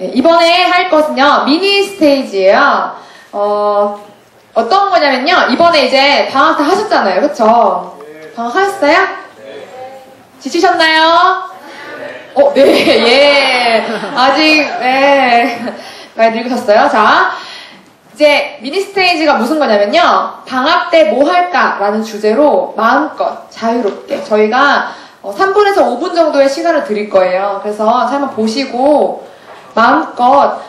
네, 이번에 할 것은요, 미니 스테이지예요. 어떤 거냐면요, 이번에 이제 방학 다 하셨잖아요, 그쵸? 네. 방학 하셨어요? 네. 지치셨나요? 네, 예. 아직, 네. 많이 늙으셨어요. 자, 이제 미니 스테이지가 무슨 거냐면요, 방학 때 뭐 할까라는 주제로 마음껏 자유롭게 저희가 3분에서 5분 정도의 시간을 드릴 거예요. 그래서 한번 보시고 마음껏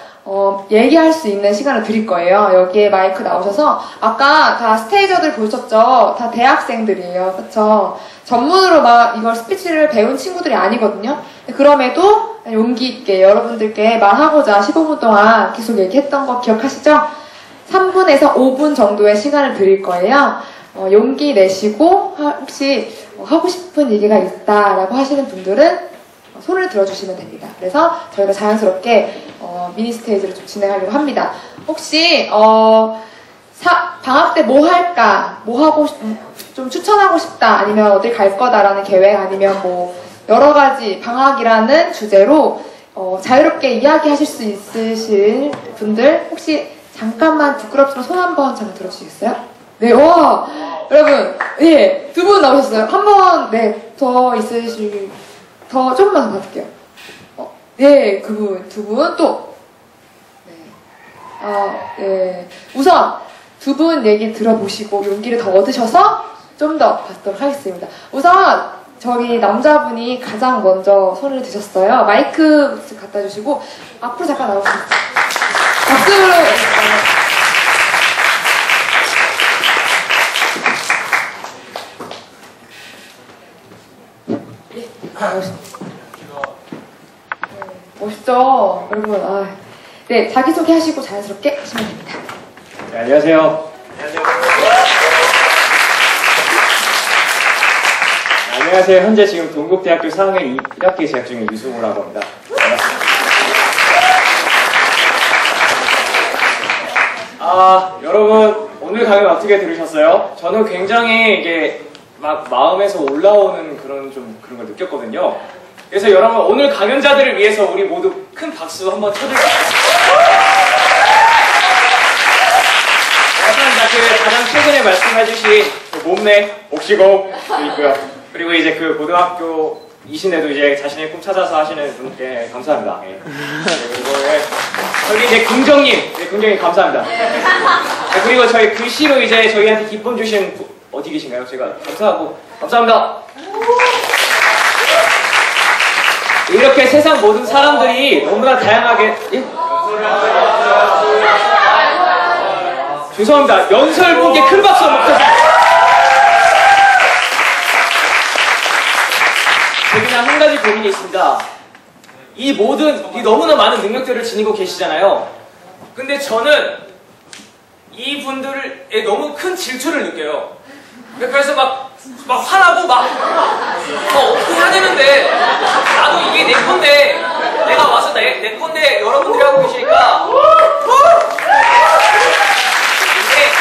얘기할 수 있는 시간을 드릴 거예요. 여기에 마이크 나오셔서 아까 다 스테이저들 보셨죠? 다 대학생들이에요. 그쵸? 전문으로 막 이걸 스피치를 배운 친구들이 아니거든요. 그럼에도 용기 있게 여러분들께 말하고자 15분 동안 계속 얘기했던 거 기억하시죠? 3분에서 5분 정도의 시간을 드릴 거예요. 용기 내시고 혹시 하고 싶은 얘기가 있다라고 하시는 분들은 손을 들어주시면 됩니다. 그래서 저희가 자연스럽게 미니 스테이지를 좀 진행하려고 합니다. 혹시 방학 때 뭐 할까, 뭐 하고 좀 추천하고 싶다, 아니면 어딜 갈 거다라는 계획, 아니면 뭐 여러 가지 방학이라는 주제로 자유롭게 이야기하실 수 있으신 분들 혹시 잠깐만 부끄럽지만 손 한번 잠깐 들어주시겠어요? 네, 와, 여러분, 예, 두 분 나오셨어요. 한 번, 네, 더 있으실. 조금만 더 받을게요. 네, 그분, 두 분, 또. 네. 네. 우선, 두 분 얘기 들어보시고 용기를 더 얻으셔서 좀 더 받도록 하겠습니다. 우선, 저기 남자분이 가장 먼저 손을 드셨어요. 마이크 갖다 주시고, 앞으로 잠깐 나오세요. 박수로. 멋있죠? 여러분, 네, 자기소개 하시고 자연스럽게 하시면 됩니다. 네, 안녕하세요. 안녕하세요. 현재 지금 동국대학교 4학년 1학기 재학 중인 유승우라고 합니다. 여러분, 오늘 강연 어떻게 들으셨어요? 저는 굉장히 이게 막 마음에서 올라오는 그런 걸 느꼈거든요. 그래서 여러분, 오늘 강연자들을 위해서 우리 모두 큰 박수 한번 쳐드릴게요. 약간 가장 최근에 말씀해주신 몸내 옥시고 있고요. 그리고 이제 그 고등학교이신데도 이제 자신의 꿈 찾아서 하시는 분께 감사합니다. 예. 그리고 저희 이제 긍정님, 긍정님 감사합니다. 그리고 저희 글씨로 이제 저희한테 기쁨 주신 어디 계신가요? 제가 감사합니다. 이렇게 세상 모든 사람들이 너무나 다양하게 죄송합니다. 연설분께 큰 박수 한번 부탁드립니다. 제가 한 가지 고민이 있습니다. 이 너무나 많은 능력들을 지니고 계시잖아요. 근데 저는 이 분들에 너무 큰 질투를 느껴요. 그래서 막 화나고 어떻게 해야 되는데 나도 이게 내 건데 내가 와서 내 건데 여러분들이 하고 계시니까 근데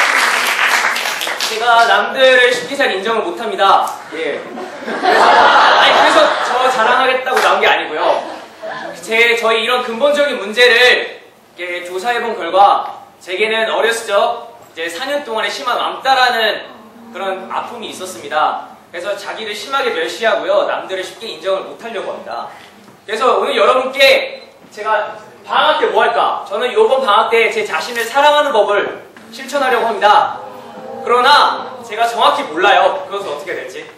제가 남들을 쉽게 잘 인정을 못합니다. 예. 그래서 저 자랑하겠다고 나온 게 아니고요. 저희 이런 근본적인 문제를 조사해본 결과 제게는 어렸을 적 이제 4년 동안의 심한 왕따라는 그런 아픔이 있었습니다. 그래서 자기를 심하게 멸시하고요. 남들을 쉽게 인정을 못하려고 합니다. 그래서 오늘 여러분께 제가 방학 때 뭐 할까? 저는 이번 방학 때 제 자신을 사랑하는 법을 실천하려고 합니다. 그러나 제가 정확히 몰라요. 그것은 어떻게 될지.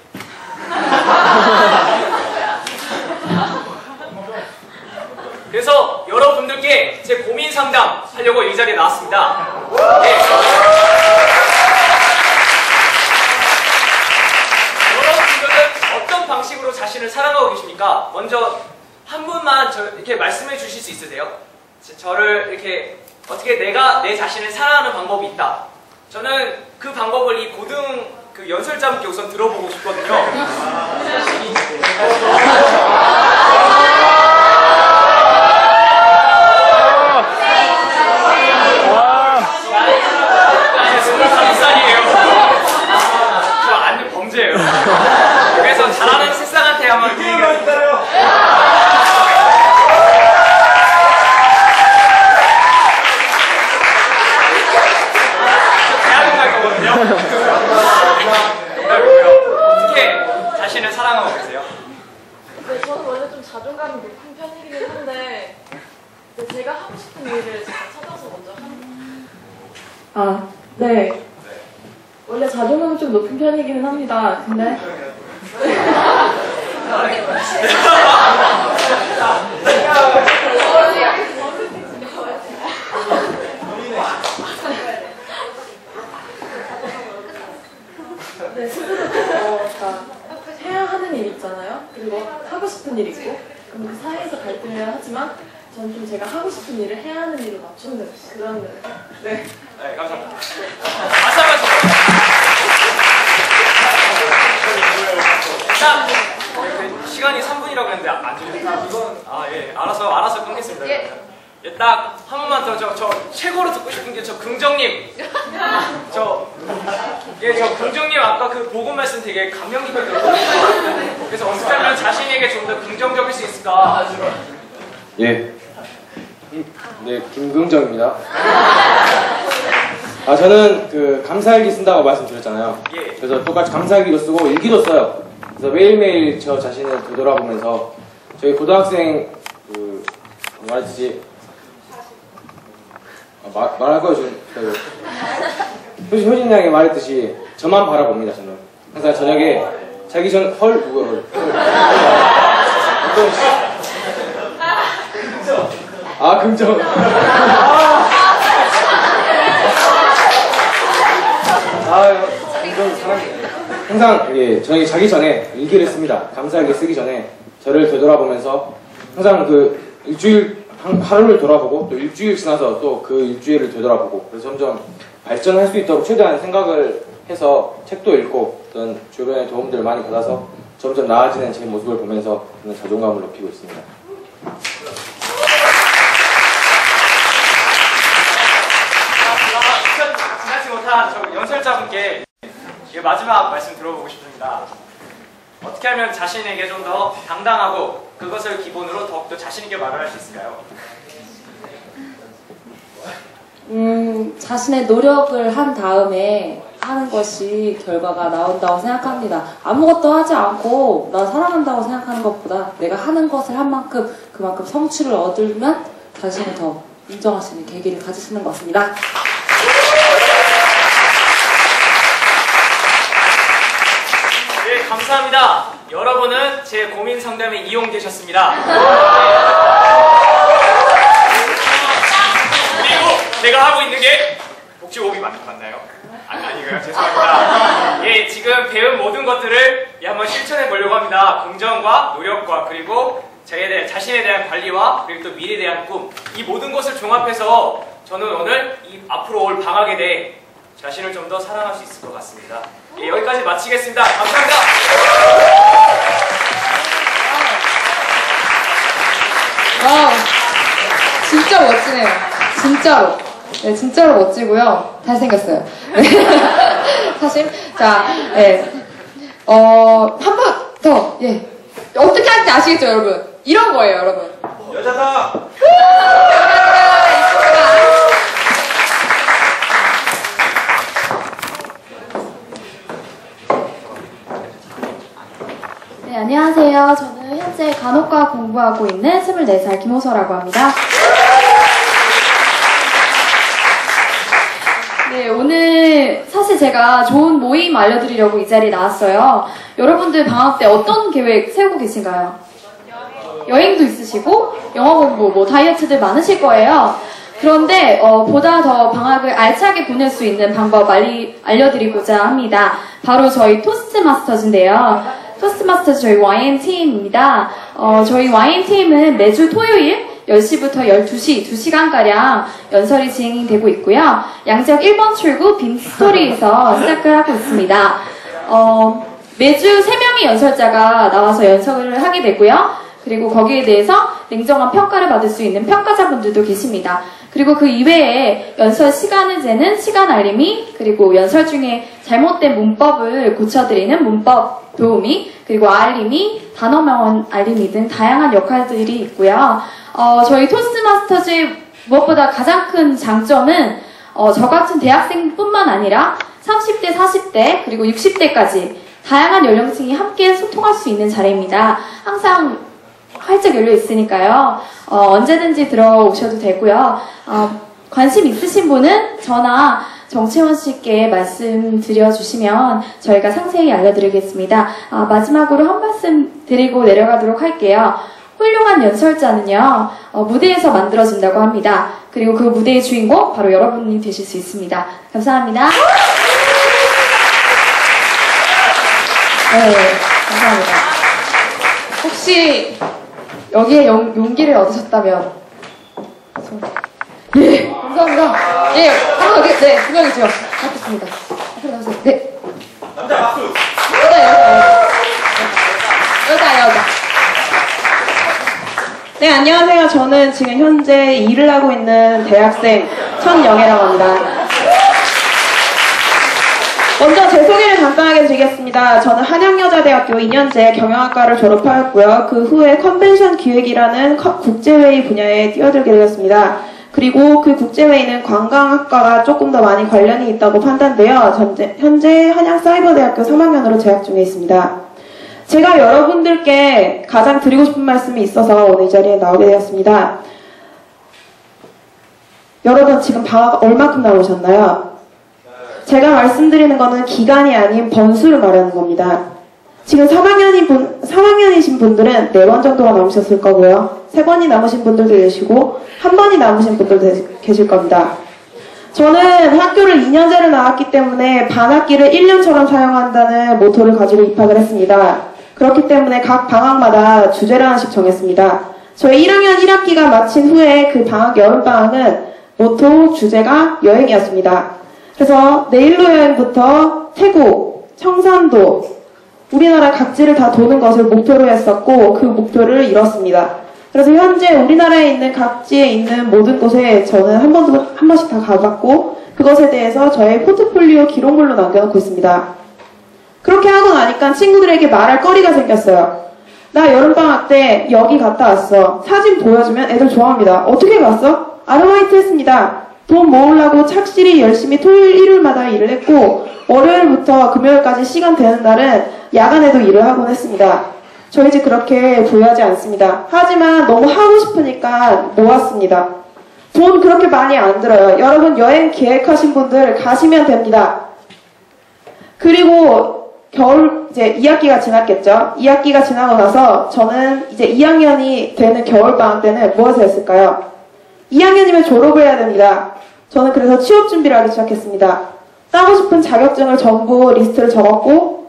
그래서 여러분들께 제 고민 상담 하려고 이 자리에 나왔습니다. 네. 어떤 방식으로 자신을 사랑하고 계십니까? 먼저 한 분만 이렇게 말씀해 주실 수 있으세요? 저를 이렇게 어떻게 내가 내 자신을 사랑하는 방법이 있다. 저는 그 방법을 이 연설자분께 우선 들어보고 싶거든요. 저 아는 범죄예요. 그래서 잘하는 새싹한테 한번 기다려. 저는 원래 좀 자존감이 높은 편이기는 한데 제가 하고 싶은 일을 제가 찾아서 먼저 하는. 네. 원래 자존감이 좀 높은 편이기는 합니다. 근데 네, 스스로 해야 하는 일 있잖아요. 그리고 하고 싶은 일 있고, 그럼 그 사이에서 갈등을 하지만 저는 좀 제가 하고 싶은 일을 해야 하는 일을 맞추는 그런 네. 네, 감사합니다. 박수 한번 주세요. 일단 시간이 3분이라고 했는데 안 주니까 이건 예, 알아서 끊겠습니다. 예, 딱 한 번만 더 저 최고로 듣고 싶은 게 저 긍정님. 저 긍정님 아까 그 복음 말씀 되게 감명 깊게 들었거든요. 그래서 어떻게 하면 자신에게 좀 더 긍정적일 수 있을까? 예. 네, 김긍정입니다. 저는 그 감사일기 쓴다고 말씀드렸잖아요. 예. 그래서 똑같이 감사일기도 쓰고 일기도 써요. 그래서 매일매일 저 자신을 되돌아보면서 저희 고등학생 말했듯이 말할 거예요 지금. 효진 양이 말했듯이 저만 바라봅니다. 저는 항상 저녁에 자기 전 긍정. 긍정 사람. 항상 저희 자기 전에 일기를 씁니다. 감사일기 쓰기 전에 저를 되돌아보면서 항상 그 일주일 하루를 돌아보고 또 일주일 지나서 또 그 일주일을 되돌아보고 그래서 점점 발전할 수 있도록 최대한 생각을 해서 책도 읽고 어떤 주변의 도움들을 많이 받아서 점점 나아지는 제 모습을 보면서 저는 자존감을 높이고 있습니다. 지나치 못한 저 연설자분께 마지막 말씀 들어보고 싶습니다. 어떻게 하면 자신에게 좀 더 당당하고 그것을 기본으로 더욱더 자신있게 말을 할 수 있을까요? 자신의 노력을 한 다음에 하는 것이 결과가 나온다고 생각합니다. 아무것도 하지 않고 나 사랑한다고 생각하는 것보다 내가 하는 것을 한 만큼 그만큼 성취를 얻으면 자신을 더 인정할 수 있는 계기를 가지시는 것 같습니다. 네, 감사합니다. 여러분은 제 고민 상담에 이용되셨습니다. 그리고 제가 하고 있는 게 혹시 오비 맞나요? 아니고요. 죄송합니다. 예, 지금 배운 모든 것들을 한번 실천해 보려고 합니다. 긍정과 노력과 그리고 자신에 대한 관리와 그리고 또 미래에 대한 꿈, 이 모든 것을 종합해서 저는 오늘 앞으로 올 방학에 대해 자신을 좀 더 사랑할 수 있을 것 같습니다. 예, 여기까지 마치겠습니다. 감사합니다. 와우, 진짜 멋지네요. 진짜로. 네, 진짜로 멋지고요. 잘생겼어요. 사실, 자, 네. 한 번 더, 예. 어떻게 하는지 아시겠죠, 여러분? 이런 거예요, 여러분. 여자다! 네, 안녕하세요. 저는 현재 간호과 공부하고 있는 24살 김호서라고 합니다. 네, 오늘 사실 제가 좋은 모임 알려드리려고 이 자리에 나왔어요. 여러분들 방학 때 어떤 계획 세우고 계신가요? 여행도 있으시고 영어 공부, 뭐 다이어트들 많으실 거예요. 그런데 보다 더 방학을 알차게 보낼 수 있는 방법 알려드리고자 합니다. 바로 저희 토스트마스터즈인데요. 토스트마스터즈 저희 YN팀입니다. 저희 YN팀은 매주 토요일 10시부터 12시 2시간가량 연설이 진행되고 있고요. 양지역 1번 출구 빈스토리에서 시작을 하고 있습니다. 매주 3명의 연설자가 나와서 연설을 하게 되고요. 그리고 거기에 대해서 냉정한 평가를 받을 수 있는 평가자분들도 계십니다. 그리고 그 이외에 연설 시간을 재는 시간 알림이, 그리고 연설 중에 잘못된 문법을 고쳐드리는 문법 도우미, 그리고 알림이, 단어명언 알림이 등 다양한 역할들이 있고요. 저희 토스트마스터즈의 무엇보다 가장 큰 장점은 저 같은 대학생뿐만 아니라 30대, 40대, 그리고 60대까지 다양한 연령층이 함께 소통할 수 있는 자리입니다. 항상 활짝 열려 있으니까요. 언제든지 들어오셔도 되고요. 관심 있으신 분은 저나 정채원 씨께 말씀드려주시면 저희가 상세히 알려드리겠습니다. 마지막으로 한 말씀 드리고 내려가도록 할게요. 훌륭한 연설자는요, 무대에서 만들어진다고 합니다. 그리고 그 무대의 주인공, 바로 여러분이 되실 수 있습니다. 감사합니다. 네, 감사합니다. 혹시 여기에 용기를 얻으셨다면 예, 감사합니다. 예, 여기, 네, 두 명이죠. 맞겠습니다. 앞으로 나오세요. 네. 남자 박수. 여자. 네, 안녕하세요. 저는 지금 현재 일을 하고 있는 대학생 천영애라고 합니다. 먼저 제 소개를 간단하게 드리겠습니다. 저는 한양여자대학교 2년제 경영학과를 졸업하였고요. 그 후에 컨벤션 기획이라는 국제회의 분야에 뛰어들게 되었습니다. 그리고 그 국제회의는 관광학과가 조금 더 많이 관련이 있다고 판단되어 현재 한양사이버대학교 3학년으로 재학 중에 있습니다. 제가 여러분들께 가장 드리고 싶은 말씀이 있어서 오늘 이 자리에 나오게 되었습니다. 여러분 지금 방학 얼마큼 남으셨나요? 제가 말씀드리는 거는 기간이 아닌 번수를 말하는 겁니다. 지금 3학년이신 분들은 4번 정도가 남으셨을 거고요. 3번이 남으신 분들도 계시고 1번이 남으신 분들도 계실 겁니다. 저는 학교를 2년제를 나왔기 때문에 반학기를 1년처럼 사용한다는 모토를 가지고 입학을 했습니다. 그렇기 때문에 각 방학마다 주제를 하나씩 정했습니다. 저희 1학년 1학기가 마친 후에 그 방학 여름방학은 모토 주제가 여행이었습니다. 그래서 내일로 여행부터 태국, 청산도, 우리나라 각지를 다 도는 것을 목표로 했었고 그 목표를 이뤘습니다. 그래서 현재 우리나라에 있는 각지에 있는 모든 곳에 저는 한 번씩 다 가봤고 그것에 대해서 저의 포트폴리오 기록물로 남겨놓고 있습니다. 그렇게 하고 나니까 친구들에게 말할 거리가 생겼어요. 나 여름방학 때 여기 갔다 왔어. 사진 보여주면 애들 좋아합니다. 어떻게 갔어? 아르바이트 했습니다. 돈 모으려고 착실히 열심히 토요일, 일요일마다 일을 했고 월요일부터 금요일까지 시간 되는 날은 야간에도 일을 하곤 했습니다. 저희 집 그렇게 부유하지 않습니다. 하지만 너무 하고 싶으니까 모았습니다. 돈 그렇게 많이 안 들어요. 여러분 여행 계획하신 분들 가시면 됩니다. 그리고 겨울 이제 2학기가 지났겠죠. 2학기가 지나고 나서 저는 이제 2학년이 되는 겨울방학 때는 무엇을 했을까요? 2학년이면 졸업을 해야 됩니다. 저는 그래서 취업 준비를 하기 시작했습니다. 따고 싶은 자격증을 전부 리스트를 적었고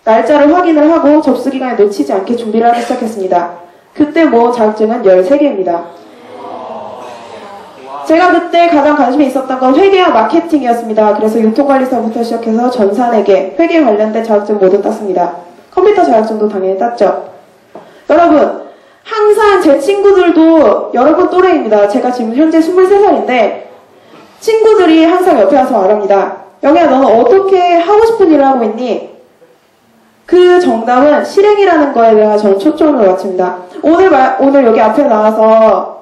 날짜를 확인을 하고 접수 기간에 놓치지 않게 준비를 하기 시작했습니다. 그때 모은 자격증은 13개입니다. 제가 그때 가장 관심이 있었던 건 회계와 마케팅이었습니다. 그래서 유통관리사부터 시작해서 전산회계, 회계 관련된 자격증 모두 땄습니다. 컴퓨터 자격증도 당연히 땄죠. 여러분, 항상 제 친구들도 여러분 또래입니다. 제가 지금 현재 23살인데 친구들이 항상 옆에 와서 말합니다. 영애야, 너는 어떻게 하고 싶은 일을 하고 있니? 그 정답은 실행이라는 거에 대해 저는 초점을 맞춥니다. 오늘 여기 앞에 나와서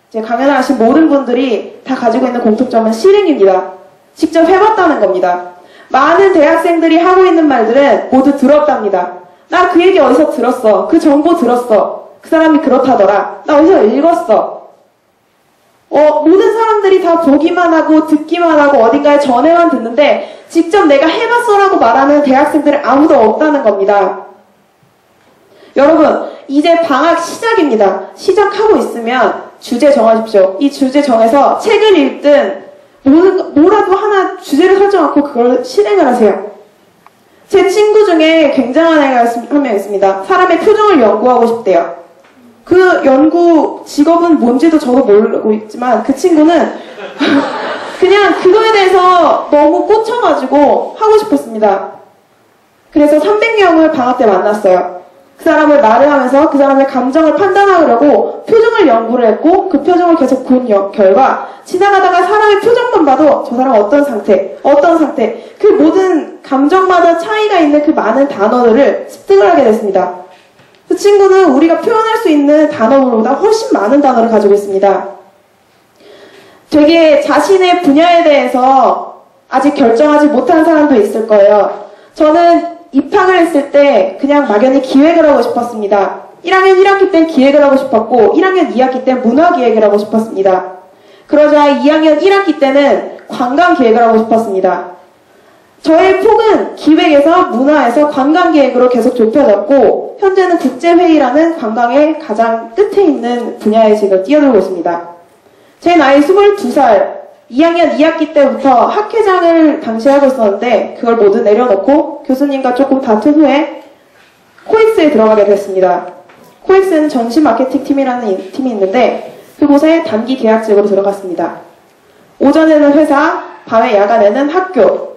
이제 강연을 하신 모든 분들이 다 가지고 있는 공통점은 실행입니다. 직접 해봤다는 겁니다. 많은 대학생들이 하고 있는 말들은 모두 들었답니다. 나 그 얘기 어디서 들었어. 그 정보 들었어. 그 사람이 그렇다더라. 나 어디서 읽었어. 모든 사람들이 다 보기만 하고 듣기만 하고 어딘가에 전해만 듣는데 직접 내가 해봤어라고 말하는 대학생들은 아무도 없다는 겁니다. 여러분, 이제 방학 시작입니다. 시작하고 있으면 주제 정하십시오. 이 주제 정해서 책을 읽든 뭐라도 하나 주제를 설정하고 그걸 실행을 하세요. 제 친구 중에 굉장한 애가 한 명 있습니다. 사람의 표정을 연구하고 싶대요. 그 연구 직업은 뭔지도 저도 모르고 있지만 그 친구는 그냥 그거에 대해서 너무 꽂혀가지고 하고 싶었습니다. 그래서 300명을 방학 때 만났어요. 그 사람을 말을 하면서 그 사람의 감정을 판단하려고 표정을 연구를 했고 그 표정을 계속 본 결과 지나가다가 사람의 표정만 봐도 저 사람은 어떤 상태 그 모든 감정마다 차이가 있는 그 많은 단어들을 습득을 하게 됐습니다. 그 친구는 우리가 표현할 수 있는 단어보다 훨씬 많은 단어를 가지고 있습니다. 되게 자신의 분야에 대해서 아직 결정하지 못한 사람도 있을 거예요. 저는 입학을 했을 때 그냥 막연히 기획을 하고 싶었습니다. 1학년 1학기 땐 기획을 하고 싶었고 1학년 2학기 땐 문화기획을 하고 싶었습니다. 그러자 2학년 1학기 때는 관광기획을 하고 싶었습니다. 저의 폭은 기획에서 문화에서 관광기획으로 계속 좁혀졌고 현재는 국제회의라는 관광의 가장 끝에 있는 분야에 지금 뛰어들고 있습니다. 제 나이 22살, 2학년 2학기 때부터 학회장을 당시 하고 있었는데 그걸 모두 내려놓고 교수님과 조금 다툰 후에 코엑스에 들어가게 됐습니다. 코엑스는 전시 마케팅 팀이라는 팀이 있는데 그곳에 단기 계약직으로 들어갔습니다. 오전에는 회사, 밤에 야간에는 학교.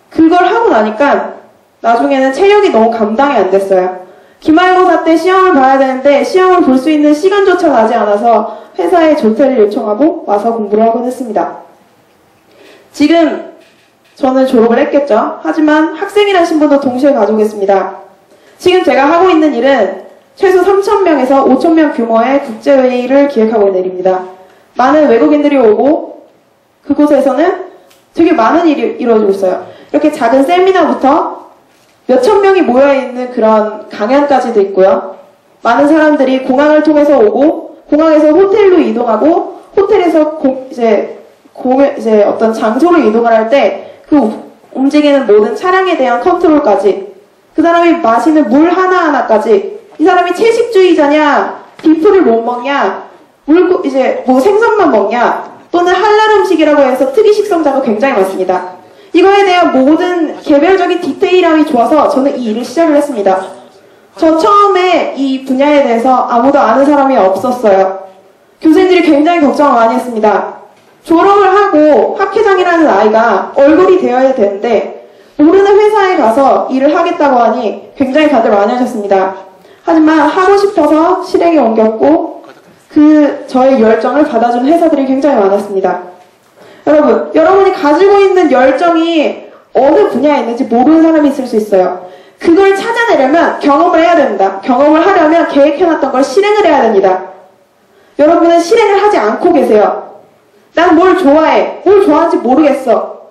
그걸 하고 나니까 나중에는 체력이 너무 감당이 안 됐어요. 기말고사 때 시험을 봐야 되는데 시험을 볼 수 있는 시간조차 나지 않아서 회사에 조퇴를 요청하고 와서 공부를 하곤 했습니다. 지금 저는 졸업을 했겠죠. 하지만 학생이라는 신분도 동시에 가지고 있습니다. 지금 제가 하고 있는 일은 최소 3,000명에서 5,000명 규모의 국제회의를 기획하고 있는 일입니다. 많은 외국인들이 오고 그곳에서는 되게 많은 일이 이루어지고 있어요. 이렇게 작은 세미나부터 몇천 명이 모여있는 그런 강연까지도 있고요. 많은 사람들이 공항을 통해서 오고 공항에서 호텔로 이동하고 호텔에서 이제 어떤 장소로 이동을 할 때 그 움직이는 모든 차량에 대한 컨트롤까지 그 사람이 마시는 물 하나하나까지 이 사람이 채식주의자냐 비프를 못 먹냐 이제 뭐 생선만 먹냐 또는 할랄 음식이라고 해서 특이 식성자가 굉장히 많습니다. 이거에 대한 모든 개별적인 디테일함이 좋아서 저는 이 일을 시작을 했습니다. 저 처음에 이 분야에 대해서 아무도 아는 사람이 없었어요. 교수님들이 굉장히 걱정을 많이 했습니다. 졸업을 하고 학회장이라는 아이가 얼굴이 되어야 되는데 모르는 회사에 가서 일을 하겠다고 하니 굉장히 다들 많이 하셨습니다. 하지만 하고 싶어서 실행에 옮겼고 저의 열정을 받아준 회사들이 굉장히 많았습니다. 여러분이 가지고 있는 열정이 어느 분야에 있는지 모르는 사람이 있을 수 있어요. 그걸 찾아내려면 경험을 해야 됩니다. 경험을 하려면 계획해놨던 걸 실행을 해야 됩니다. 여러분은 실행을 하지 않고 계세요. 난 뭘 좋아해. 뭘 좋아하는지 모르겠어.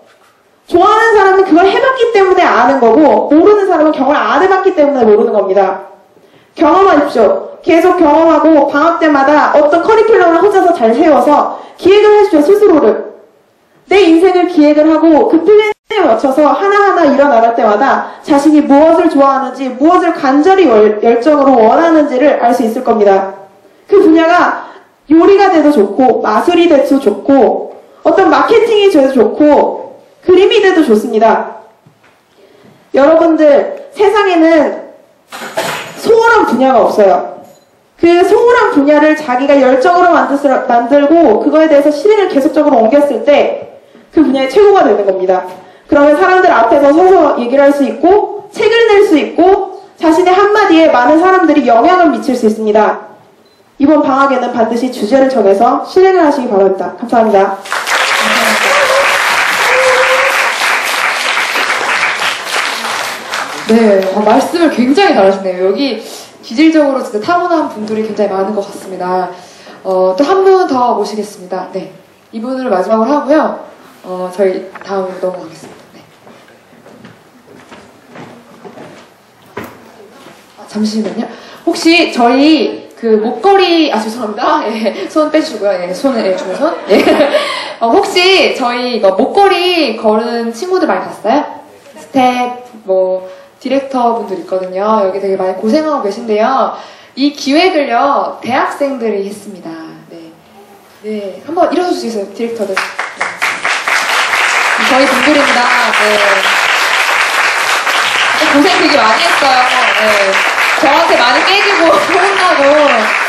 좋아하는 사람은 그걸 해봤기 때문에 아는 거고 모르는 사람은 경험을 안 해봤기 때문에 모르는 겁니다. 경험하십시오. 계속 경험하고 방학 때마다 어떤 커리큘럼을 혼자서 잘 세워서 기획을 하십시오. 스스로를. 내 인생을 기획을 하고 그 플랜에 맞춰서 하나하나 일어나갈 때마다 자신이 무엇을 좋아하는지 무엇을 간절히 열정으로 원하는지를 알 수 있을 겁니다. 그 분야가 요리가 돼도 좋고 마술이 돼도 좋고 어떤 마케팅이 돼도 좋고 그림이 돼도 좋습니다. 여러분들 세상에는 소홀한 분야가 없어요. 그 소홀한 분야를 자기가 열정으로 만들고 그거에 대해서 실행을 계속적으로 옮겼을 때 그 분야의 최고가 되는 겁니다. 그러면 사람들 앞에서 서서 얘기를 할 수 있고 책을 낼 수 있고 자신의 한마디에 많은 사람들이 영향을 미칠 수 있습니다. 이번 방학에는 반드시 주제를 정해서 실행을 하시기 바랍니다. 감사합니다. 네, 말씀을 굉장히 잘하시네요. 여기 기질적으로 진짜 타고난 분들이 굉장히 많은 것 같습니다. 또 한 분 더 모시겠습니다. 네, 이분을 마지막으로 하고요. 저희 다음으로 넘어가겠습니다. 네. 잠시만요. 혹시 저희 그 목걸이 죄송합니다. 예, 손 빼주시고요. 예, 손을 주손. 예. 혹시 저희 이거 목걸이 거는 친구들 많이 봤어요? 스텝 디렉터 분들 있거든요. 여기 되게 많이 고생하고 계신데요. 이 기획을요 대학생들이 했습니다. 네, 네, 한번 일어서 주시겠어요, 디렉터들. 네. 저희 분들입니다. 네. 고생 되게 많이 했어요. 네. 저한테 많이 깨지고 혼나고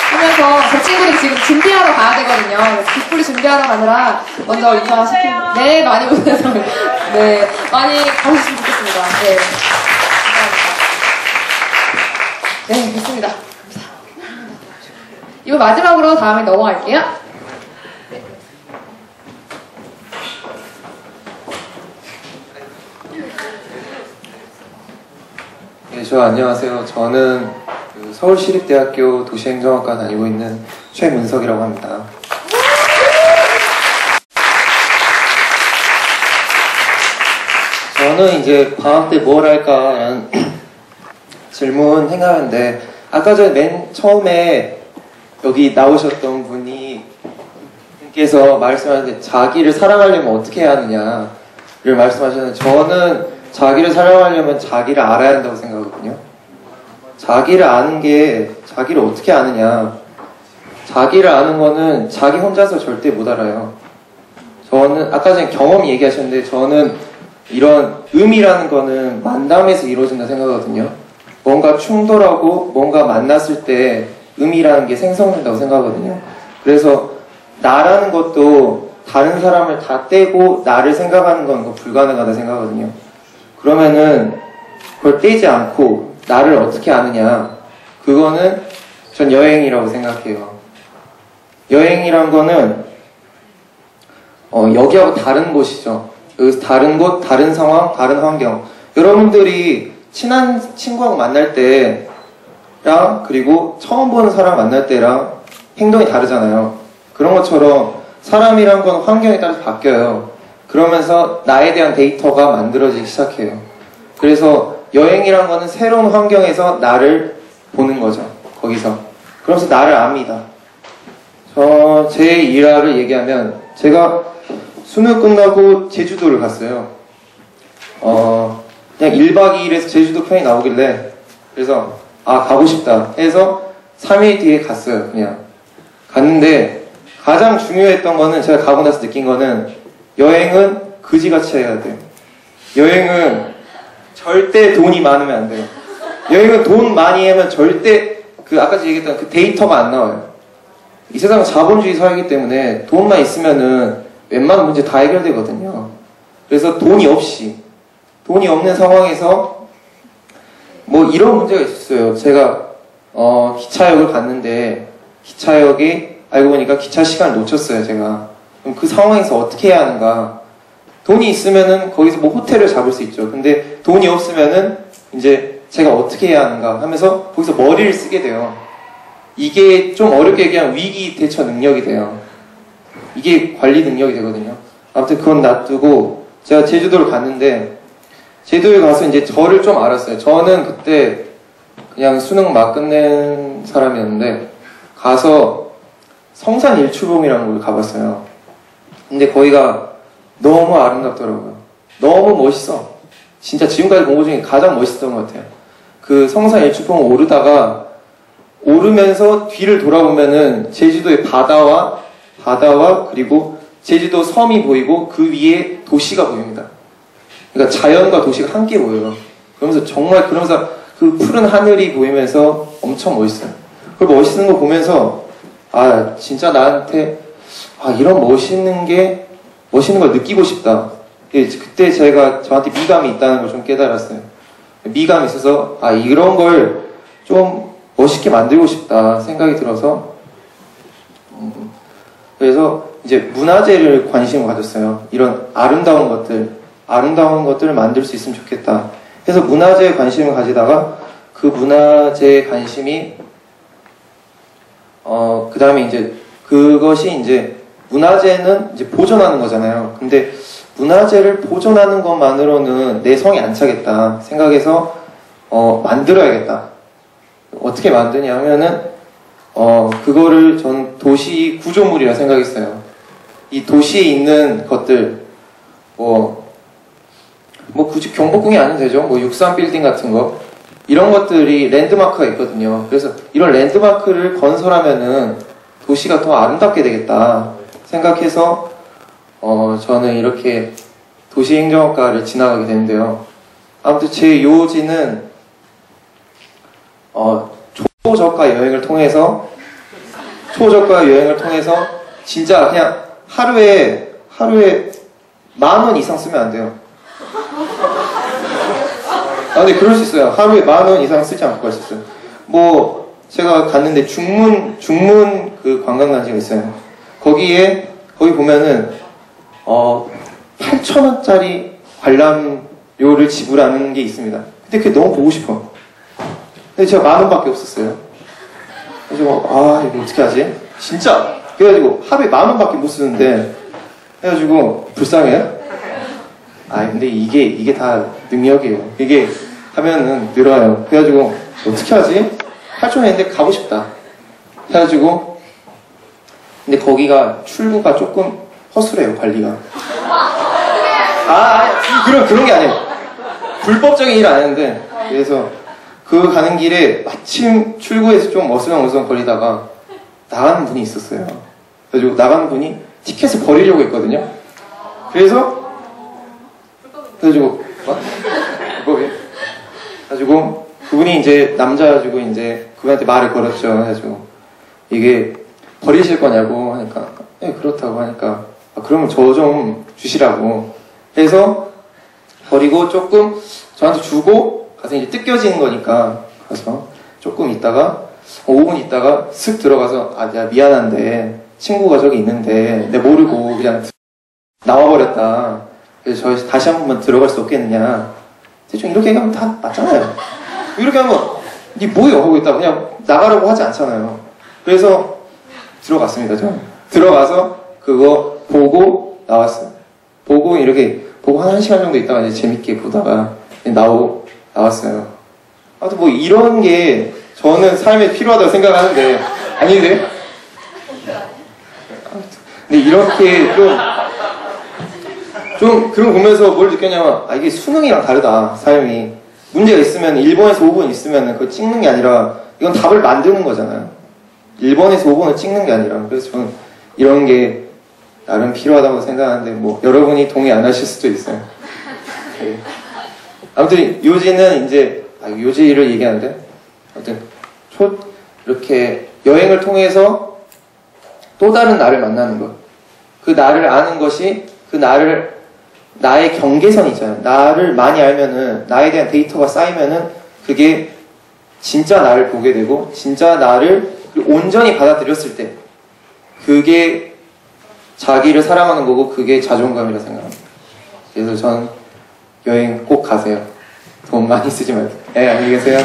하면서 제 친구들이 지금 준비하러 가야 되거든요. 뒷불이 준비하러 가느라 먼저 인사시키고 네, 많이 오셔서 네, 많이 가주셨으면 좋겠습니다. 네, 감사합니다. 네, 됐습니다. 감사합니다. 이거 마지막으로 다음에 넘어갈게요. 네, 안녕하세요. 저는 서울시립대학교 도시행정학과 다니고 있는 최문석이라고 합니다. 저는 이제 방학 때 뭘 할까라는 질문 행하는데 아까 전에 맨 처음에 여기 나오셨던 분께서 말씀하셨는데 자기를 사랑하려면 어떻게 해야 하느냐를 말씀하셨는데 저는 자기를 사랑하려면 자기를 알아야 한다고 생각하거든요. 자기를 아는 게 자기를 어떻게 아느냐. 자기를 아는 거는 자기 혼자서 절대 못 알아요. 저는 아까 전에 경험 얘기하셨는데 저는 이런 의미라는 거는 만남에서 이루어진다 생각하거든요. 뭔가 충돌하고 뭔가 만났을 때 의미라는 게 생성된다고 생각하거든요. 그래서 나라는 것도 다른 사람을 다 떼고 나를 생각하는 건 불가능하다 생각하거든요. 그러면은 그걸 떼지 않고 나를 어떻게 아느냐. 그거는 전 여행이라고 생각해요. 여행이란 거는 여기하고 다른 곳이죠. 여기서 다른 곳, 다른 상황, 다른 환경. 여러분들이 친한 친구하고 만날 때랑 그리고 처음 보는 사람 만날 때랑 행동이 다르잖아요. 그런 것처럼 사람이란 건 환경에 따라서 바뀌어요. 그러면서 나에 대한 데이터가 만들어지기 시작해요. 그래서 여행이란 거는 새로운 환경에서 나를 보는 거죠. 거기서. 그러면서 나를 압니다. 제 일화를 얘기하면 제가 수능 끝나고 제주도를 갔어요. 그냥 1박 2일에서 제주도 편이 나오길래 그래서 가고 싶다 해서 3일 뒤에 갔어요. 그냥 갔는데 가장 중요했던 거는 제가 가고 나서 느낀 거는 여행은 그지같이 해야 돼요. 여행은 절대 돈이 많으면 안 돼요. 여행은 돈 많이 하면 절대 아까 얘기했던 그 데이터가 안 나와요. 이 세상은 자본주의 사회이기 때문에 돈만 있으면은 웬만한 문제 다 해결되거든요. 그래서 돈이 없는 상황에서 뭐 이런 문제가 있었어요. 제가 기차역을 갔는데 기차역에 알고 보니까 기차 시간을 놓쳤어요. 제가. 그럼 그 상황에서 어떻게 해야 하는가. 돈이 있으면은 거기서 뭐 호텔을 잡을 수 있죠. 근데 돈이 없으면은 이제 제가 어떻게 해야 하는가 하면서 거기서 머리를 쓰게 돼요. 이게 좀 어렵게 얘기하면 위기 대처 능력이 돼요. 이게 관리 능력이 되거든요. 아무튼 그건 놔두고 제가 제주도를 갔는데 제주도에 가서 이제 저를 좀 알았어요. 저는 그때 그냥 수능 막 끝낸 사람이었는데 가서 성산 일출봉이라는 걸 가봤어요. 근데 거기가 너무 아름답더라고요. 너무 멋있어. 진짜 지금까지 본 것 중에 가장 멋있었던 것 같아요. 그 성산 일출봉을 오르면서 뒤를 돌아보면은 제주도의 바다와 그리고 제주도 섬이 보이고 그 위에 도시가 보입니다. 그러니까 자연과 도시가 함께 보여요. 그러면서 그 푸른 하늘이 보이면서 엄청 멋있어요. 그걸 멋있는 거 보면서 진짜 나한테 이런 멋있는 걸 느끼고 싶다. 그때 제가 저한테 미감이 있다는 걸 좀 깨달았어요. 미감이 있어서 이런 걸 좀 멋있게 만들고 싶다 생각이 들어서 그래서 이제 문화재를 관심을 가졌어요. 이런 아름다운 것들을 만들 수 있으면 좋겠다. 그래서 문화재에 관심을 가지다가 그 문화재에 관심이 그 다음에 이제 그것이 이제 문화재는 이제 보존하는 거잖아요. 근데 문화재를 보존하는 것만으로는 내 성이 안 차겠다 생각해서 만들어야겠다. 어떻게 만드냐 하면은 그거를 저는 도시 구조물이라 생각했어요. 이 도시에 있는 것들 뭐 굳이 경복궁이 아니면 되죠. 63빌딩 같은 거 이런 것들이 랜드마크가 있거든요. 그래서 이런 랜드마크를 건설하면은 도시가 더 아름답게 되겠다 생각해서 저는 이렇게 도시행정학과를 진학하게 됐는데요. 아무튼 제 요지는 초저가 여행을 통해서 진짜 그냥 하루에 10,000원 이상 쓰면 안 돼요. 근데 그럴 수 있어요. 하루에 10,000원 이상 쓰지 않고 갈 수 있어요. 제가 갔는데 중문 그 관광단지가 있어요. 거기 보면은 8,000원짜리 관람료를 지불하는 게 있습니다. 근데 그게 너무 보고 싶어. 근데 제가 10,000원밖에 없었어요. 그래서 이거 어떻게 하지? 진짜. 그래가지고 하루에 10,000원밖에 못 쓰는데 해가지고 불쌍해요. 근데 이게 다 능력이에요. 이게 하면은 늘어요. 그래가지고 어떻게 하지? 했는데 가고 싶다. 해가지고 근데 거기가 출구가 조금 허술해요, 관리가. 그런 게 아니에요. 불법적인 일 안 했는데 그래서 그 가는 길에 마침 출구에서 좀 어슬렁어슬렁 거리다가 나가는 분이 있었어요. 그래가지고 나가는 분이 티켓을 버리려고 했거든요. 그래가지고 불법이 그래가지고 그분이 이제 남자가지고 이제 그분한테 말을 걸었죠. 그래가지고 이게 버리실 거냐고 하니까 네, 그렇다고 하니까 그러면 저 좀 주시라고 해서 버리고 조금 저한테 주고 가서 이제 뜯겨지는 거니까 가서 조금 있다가 5분 있다가 슥 들어가서 야 미안한데 친구가 저기 있는데 내가 모르고 그냥 나와버렸다. 그래서 저희 다시 한 번만 들어갈 수 없겠느냐. 대충 이렇게 얘기하면 다 맞잖아요. 이렇게 하면 니 뭐요? 하고 있다가 그냥 나가라고 하지 않잖아요. 그래서 들어갔습니다. 저 들어가서 그거 보고 나왔어요. 보고 이렇게 보고 한 1시간 정도 있다가 이제 재밌게 보다가 나왔어요. 아무튼 뭐 이런 게 저는 삶에 필요하다고 생각하는데 아닌데? 근데 이렇게 좀 그런 거 보면서 뭘 느꼈냐면 이게 수능이랑 다르다. 삶이 문제가 있으면 1번에서 5번 있으면 그걸 찍는 게 아니라 이건 답을 만드는 거잖아요. 1번에서 5번을 찍는 게 아니라. 그래서 저는 이런 게 나름 필요하다고 생각하는데 뭐 여러분이 동의 안 하실 수도 있어요. 네. 아무튼 요지는 이제 요지를 얘기하는데 아무튼 이렇게 여행을 통해서 또 다른 나를 만나는 것. 그 나를 아는 것이 그 나의 경계선이 있잖아요. 나를 많이 알면은 나에 대한 데이터가 쌓이면은 그게 진짜 나를 보게 되고 진짜 나를 온전히 받아들였을 때 그게 자기를 사랑하는 거고 그게 자존감이라 생각합니다. 그래서 전 여행 꼭 가세요. 돈 많이 쓰지 말고. 네, 안녕히 계세요.